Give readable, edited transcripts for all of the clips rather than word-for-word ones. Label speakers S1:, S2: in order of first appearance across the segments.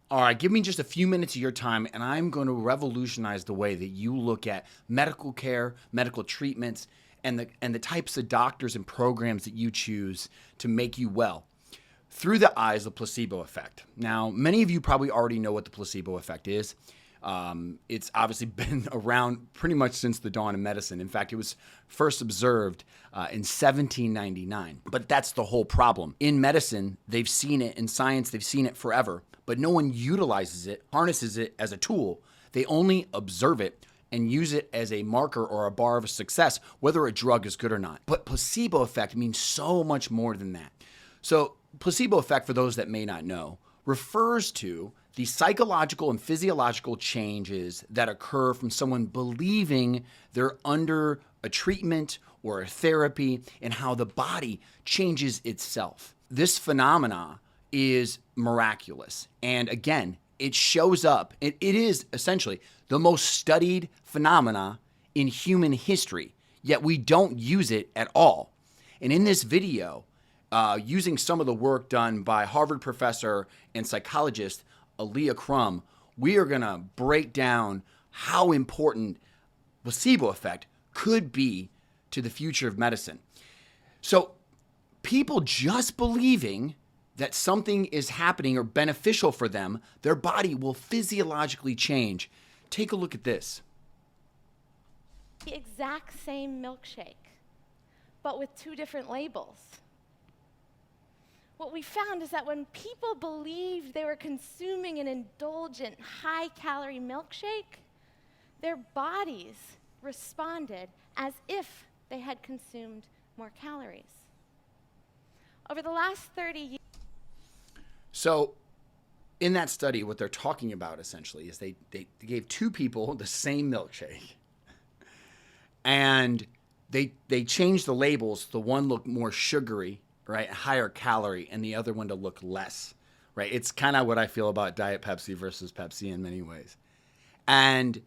S1: All right, give me just a few minutes of your time, and I'm going to revolutionize the way that you look at medical care, medical treatments, and the types of doctors and programs that you choose to make you well through the eyes of placebo effect. Now, many of you probably already know what the placebo effect is. It's obviously been around pretty much since the dawn of medicine. In fact, it was first observed in 1799. But that's the whole problem. In medicine, they've seen it. In science, they've seen it forever. But no one utilizes it, harnesses it as a tool. They only observe it and use it as a marker or a bar of success, whether a drug is good or not. But placebo effect means so much more than that. So placebo effect, for those that may not know, refers to the psychological and physiological changes that occur from someone believing they're under a treatment or a therapy and how the body changes itself. This phenomena is miraculous. And again, it shows up. It is essentially the most studied phenomena in human history, yet we don't use it at all. And in this video, using some of the work done by Harvard professor and psychologist Alia Crum, we are going to break down how important placebo effect could be to the future of medicine. So people just believing that something is happening or beneficial for them, their body will physiologically change. Take a look at this.
S2: The exact same milkshake, but with two different labels. What we found is that when people believed they were consuming an indulgent, high-calorie milkshake, their bodies responded as if they had consumed more calories. Over the last 30 years,
S1: So in that study, what they're talking about essentially is they gave two people the same milkshake, and they changed the labels. The one looked more sugary, right, higher calorie, and the other one to look less, right? It's kind of what I feel about Diet Pepsi versus Pepsi in many ways. And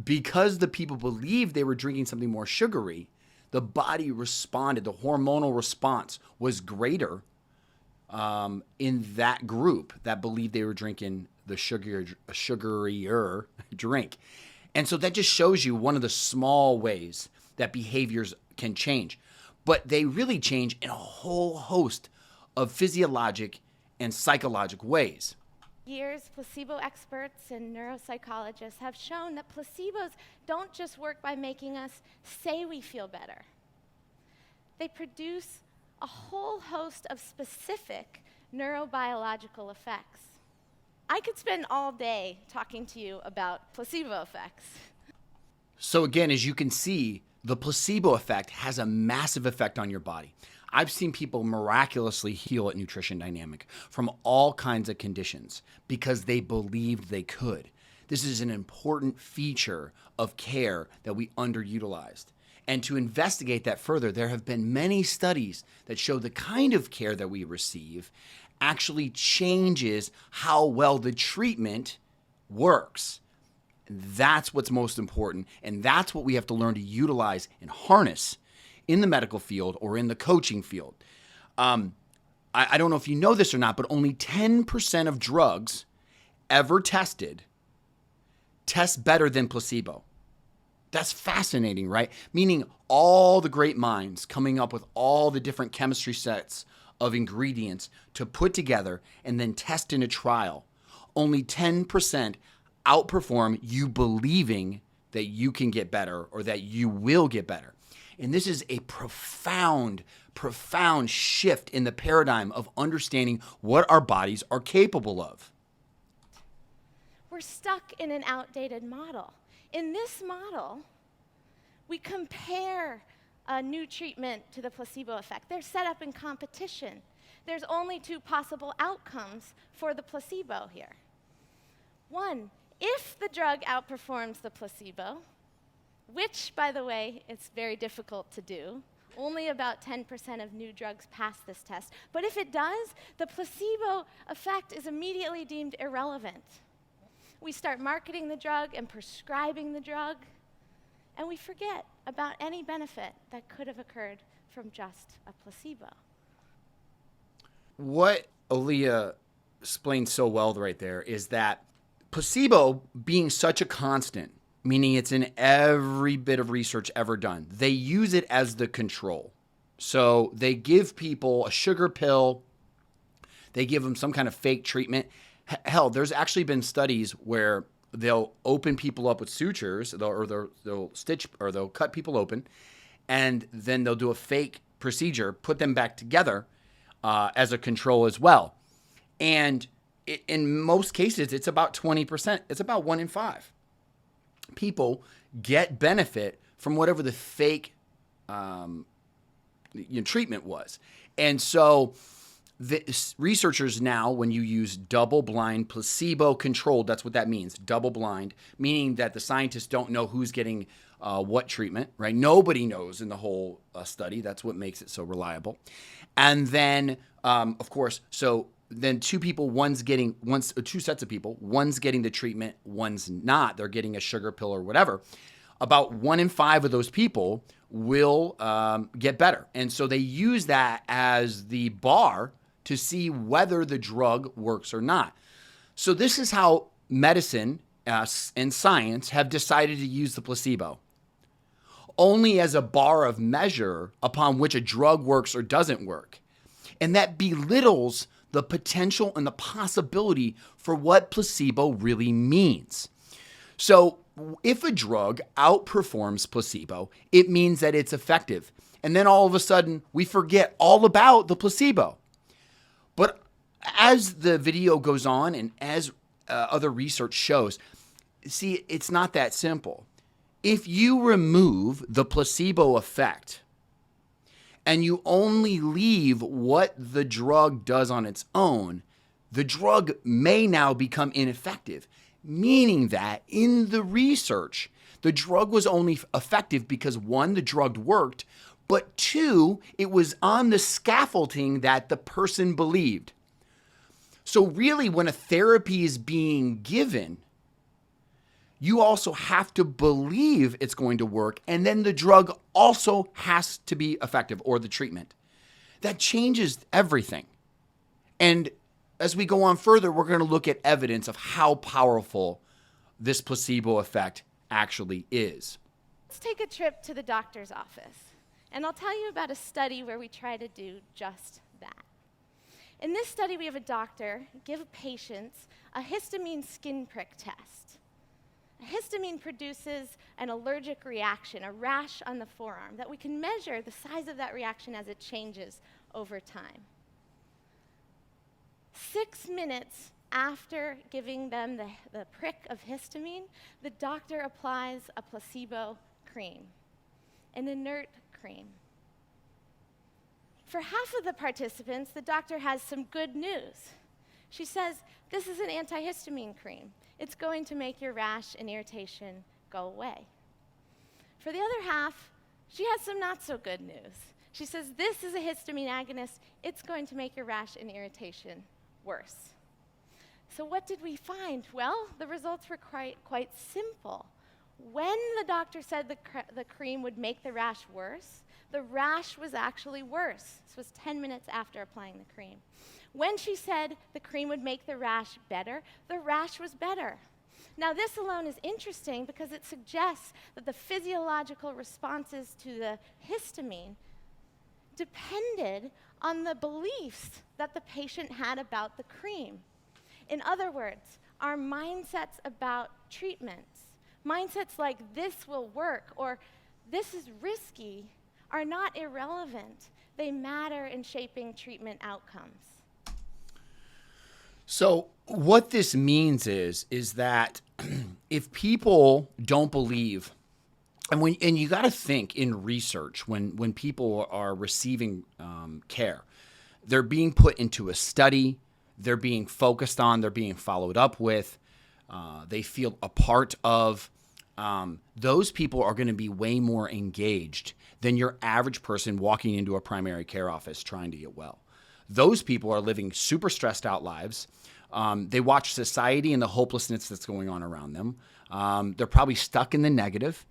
S1: because the people believed they were drinking something more sugary, the body responded. The hormonal response was greater in that group that believed they were drinking the sugarier drink. And so that just shows you one of the small ways that behaviors can change. But they really change in a whole host of physiologic and psychologic ways.
S2: Placebo experts and neuropsychologists have shown that placebos don't just work by making us say we feel better. They produce a whole host of specific neurobiological effects. I could spend all day talking to you about placebo effects.
S1: So again, as you can see, the placebo effect has a massive effect on your body. I've seen people miraculously heal at Nutrition Dynamic from all kinds of conditions because they believed they could. This is an important feature of care that we underutilized. And to investigate that further, there have been many studies that show the kind of care that we receive actually changes how well the treatment works. That's what's most important, and that's what we have to learn to utilize and harness in the medical field or in the coaching field. I don't know if you know this or not, but only 10% of drugs ever tested test better than placebo. That's fascinating, right? Meaning all the great minds coming up with all the different chemistry sets of ingredients to put together and then test in a trial. Only 10% outperform you believing that you can get better or that you will get better. And this is a profound shift in the paradigm of understanding what our bodies are capable of.
S2: We're stuck in an outdated model. In this model, we compare a new treatment to the placebo effect. They're set up in competition. There's only two possible outcomes for the placebo here. One, if the drug outperforms the placebo, which, by the way, it's very difficult to do, only about 10% of new drugs pass this test, but if it does, the placebo effect is immediately deemed irrelevant. We start marketing the drug and prescribing the drug, and we forget about any benefit that could have occurred from just a placebo.
S1: What Alia explained so well right there is that placebo being such a constant, meaning it's in every bit of research ever done, they use it as the control. So they give people a sugar pill, they give them some kind of fake treatment. Hell, there's actually been studies where they'll open people up with sutures, they'll stitch or they'll cut people open, and then they'll do a fake procedure, put them back together as a control as well. And in most cases, it's about 20%. It's about 1 in 5 people get benefit from whatever the fake treatment was. And so the researchers now, when you use double-blind, placebo-controlled, that's what that means, double-blind, meaning that the scientists don't know who's getting what treatment, right? Nobody knows in the whole study. That's what makes it so reliable. And then, of course, so then two sets of people, one's getting the treatment, one's not. They're getting a sugar pill or whatever. About 1 in 5 of those people will get better. And so they use that as the bar to see whether the drug works or not. So this is how medicine and science have decided to use the placebo, only as a bar of measure upon which a drug works or doesn't work. And that belittles the potential and the possibility for what placebo really means. So if a drug outperforms placebo, it means that it's effective. And then all of a sudden, we forget all about the placebo. But as the video goes on and as other research shows, see, it's not that simple. If you remove the placebo effect and you only leave what the drug does on its own, the drug may now become ineffective, meaning that in the research, the drug was only effective because 1, the drug worked, but 2, it was on the scaffolding that the person believed. So really, when a therapy is being given, you also have to believe it's going to work, and then the drug also has to be effective, or the treatment. That changes everything. And as we go on further, we're going to look at evidence of how powerful this placebo effect actually is.
S2: Let's take a trip to the doctor's office, and I'll tell you about a study where we try to do just that. In this study, we have a doctor give patients a histamine skin prick test. Histamine produces an allergic reaction, a rash on the forearm, that we can measure the size of that reaction as it changes over time. 6 minutes after giving them the prick of histamine, the doctor applies a placebo cream, an inert cream. For half of the participants, the doctor has some good news. She says, this is an antihistamine cream. It's going to make your rash and irritation go away. For the other half, she has some not so good news. She says, this is a histamine agonist. It's going to make your rash and irritation worse. So what did we find? Well, the results were quite simple. When the doctor said the cream would make the rash worse, the rash was actually worse. This was 10 minutes after applying the cream. When she said the cream would make the rash better, the rash was better. Now, this alone is interesting because it suggests that the physiological responses to the histamine depended on the beliefs that the patient had about the cream. In other words, our mindsets about treatments, mindsets like this will work or this is risky, are not irrelevant. They matter in shaping treatment outcomes.
S1: So what this means is that if people don't believe, and you got to think in research when people are receiving care, they're being put into a study, they're being focused on, they're being followed up with, they feel a part of. Those people are going to be way more engaged than your average person walking into a primary care office trying to get well. Those people are living super stressed out lives. They watch society and the hopelessness that's going on around them. They're probably stuck in the negative.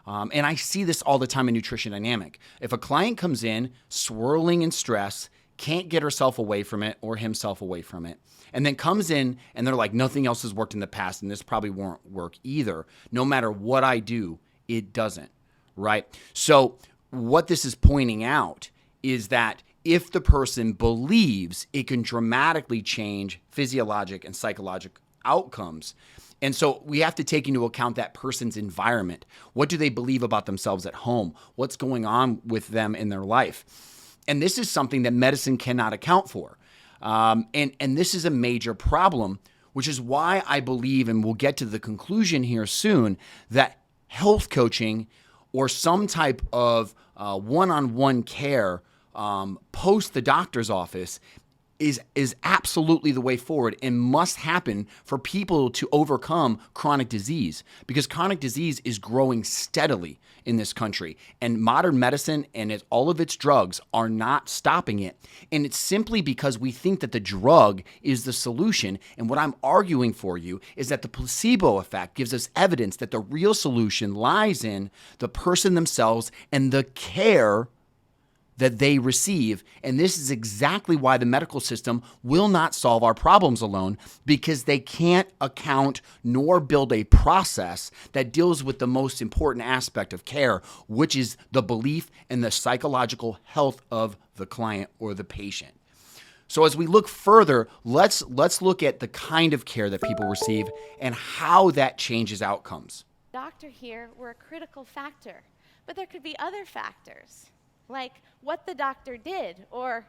S1: And I see this all the time in Nutrition Dynamic. If a client comes in swirling in stress, can't get herself away from it or himself away from it, and then comes in and they're like, nothing else has worked in the past and this probably won't work either. No matter what I do, it doesn't, right? So what this is pointing out is that if the person believes, it can dramatically change physiologic and psychological outcomes. And so we have to take into account that person's environment. What do they believe about themselves at home? What's going on with them in their life? And this is something that medicine cannot account for. And this is a major problem, which is why I believe, and we'll get to the conclusion here soon, that health coaching or some type of one-on-one care post the doctor's office is absolutely the way forward and must happen for people to overcome chronic disease, because chronic disease is growing steadily in this country, and modern medicine and all of its drugs are not stopping it. And it's simply because we think that the drug is the solution. And what I'm arguing for you is that the placebo effect gives us evidence that the real solution lies in the person themselves and the care that they receive. And this is exactly why the medical system will not solve our problems alone, because they can't account nor build a process that deals with the most important aspect of care, which is the belief and the psychological health of the client or the patient. So as we look further, let's look at the kind of care that people receive and how that changes outcomes.
S2: Doctor here were a critical factor, but there could be other factors, like what the doctor did or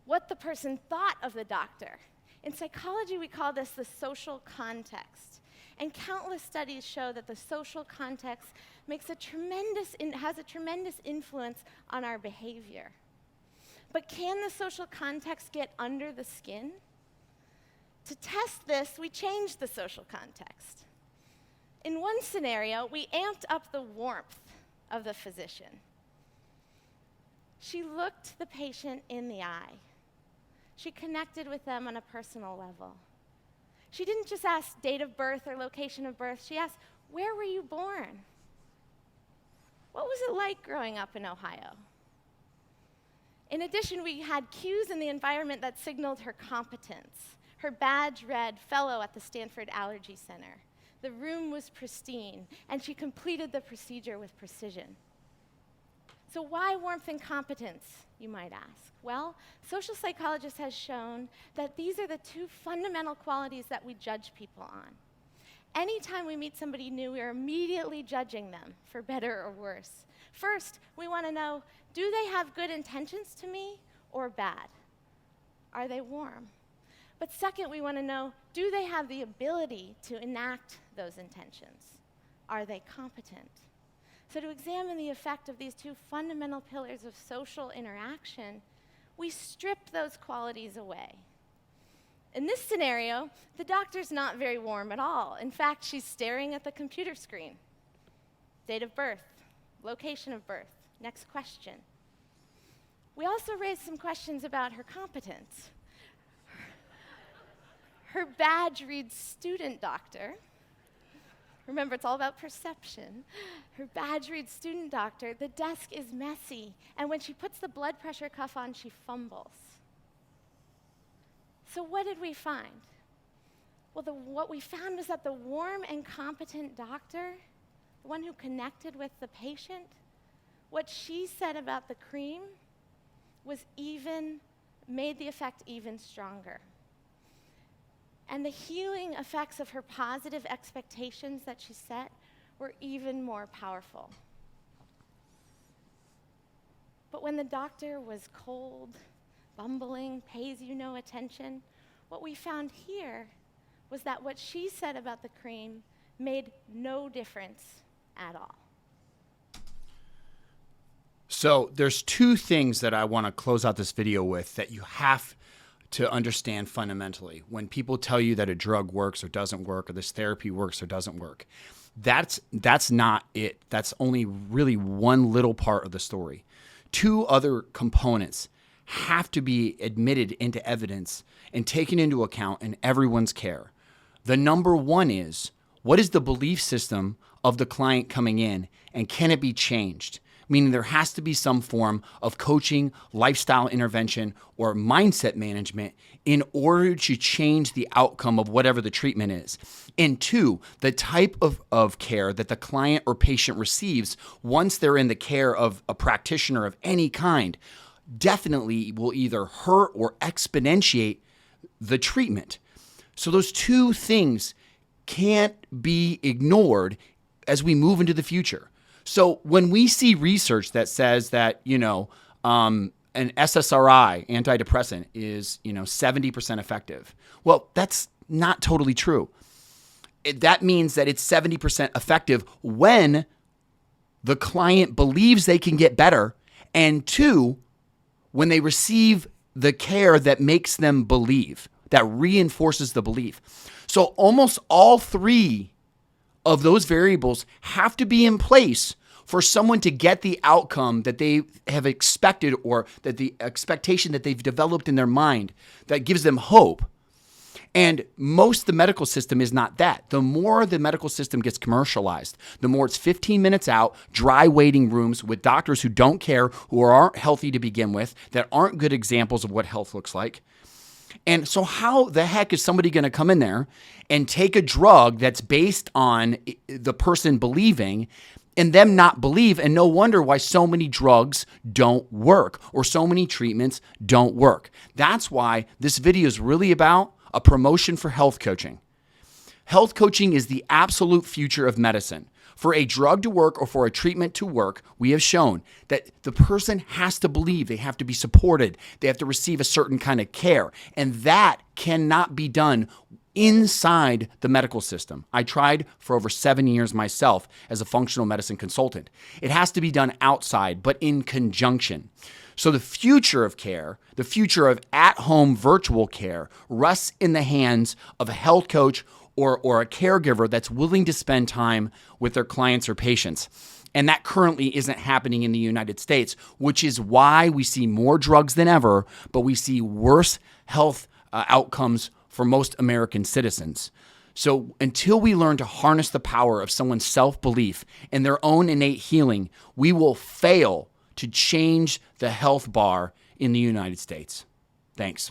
S2: what the person thought of the doctor. In psychology, we call this the social context. And countless studies show that the social context has a tremendous influence on our behavior. But can the social context get under the skin? To test this, we changed the social context. In one scenario, we amped up the warmth of the physician. She looked the patient in the eye. She connected with them on a personal level. She didn't just ask date of birth or location of birth. She asked, where were you born? What was it like growing up in Ohio? In addition, we had cues in the environment that signaled her competence. Her badge read fellow at the Stanford Allergy Center. The room was pristine, and she completed the procedure with precision. So why warmth and competence, you might ask? Well, social psychologists has shown that these are the two fundamental qualities that we judge people on. Anytime we meet somebody new, we're immediately judging them, for better or worse. First, we want to know, do they have good intentions to me or bad? Are they warm? But second, we want to know, do they have the ability to enact those intentions? Are they competent? So to examine the effect of these two fundamental pillars of social interaction, we strip those qualities away. In this scenario, the doctor's not very warm at all. In fact, she's staring at the computer screen. Date of birth, location of birth, next question. We also raised some questions about her competence. Her badge reads student doctor. Remember, it's all about perception. Her badge reads student doctor. The desk is messy. And when she puts the blood pressure cuff on, she fumbles. So what did we find? Well, what we found was that the warm and competent doctor, the one who connected with the patient, what she said about the cream made the effect even stronger. And the healing effects of her positive expectations that she set were even more powerful. But when the doctor was cold, bumbling, pays you no attention, what we found here was that what she said about the cream made no difference at all.
S1: So there's two things that I want to close out this video with that you have to understand fundamentally. When people tell you that a drug works or doesn't work, or this therapy works or doesn't work, that's not it. That's only really one little part of the story. Two other components have to be admitted into evidence and taken into account in everyone's care. The number one is, what is the belief system of the client coming in, and can it be changed? meaning there has to be some form of coaching, lifestyle intervention, or mindset management in order to change the outcome of whatever the treatment is. And two, the type of care that the client or patient receives once they're in the care of a practitioner of any kind definitely will either hurt or exponentiate the treatment. So those two things can't be ignored as we move into the future. So when we see research that says that, an SSRI, antidepressant, is, 70% effective, well, that's not totally true. That means that it's 70% effective when the client believes they can get better, and two, when they receive the care that makes them believe, that reinforces the belief. So almost all three of those variables have to be in place for someone to get the outcome that they have expected, or that the expectation that they've developed in their mind that gives them hope. And most of the medical system is not that. The more the medical system gets commercialized, the more it's 15 minutes out, dry waiting rooms with doctors who don't care, who aren't healthy to begin with, that aren't good examples of what health looks like. And so how the heck is somebody going to come in there and take a drug that's based on the person believing and them not believe? And no wonder why so many drugs don't work, or so many treatments don't work. That's why this video is really about a promotion for health coaching. Health coaching is the absolute future of medicine. For a drug to work or for a treatment to work, we have shown that the person has to believe, they have to be supported, they have to receive a certain kind of care, and that cannot be done inside the medical system. I tried for over 7 years myself as a functional medicine consultant. It has to be done outside, but in conjunction. So the future of care, the future of at-home virtual care, rests in the hands of a health coach or a caregiver that's willing to spend time with their clients or patients. And that currently isn't happening in the United States, which is why we see more drugs than ever, but we see worse health outcomes for most American citizens. So until we learn to harness the power of someone's self-belief and their own innate healing, we will fail to change the health bar in the United States. Thanks.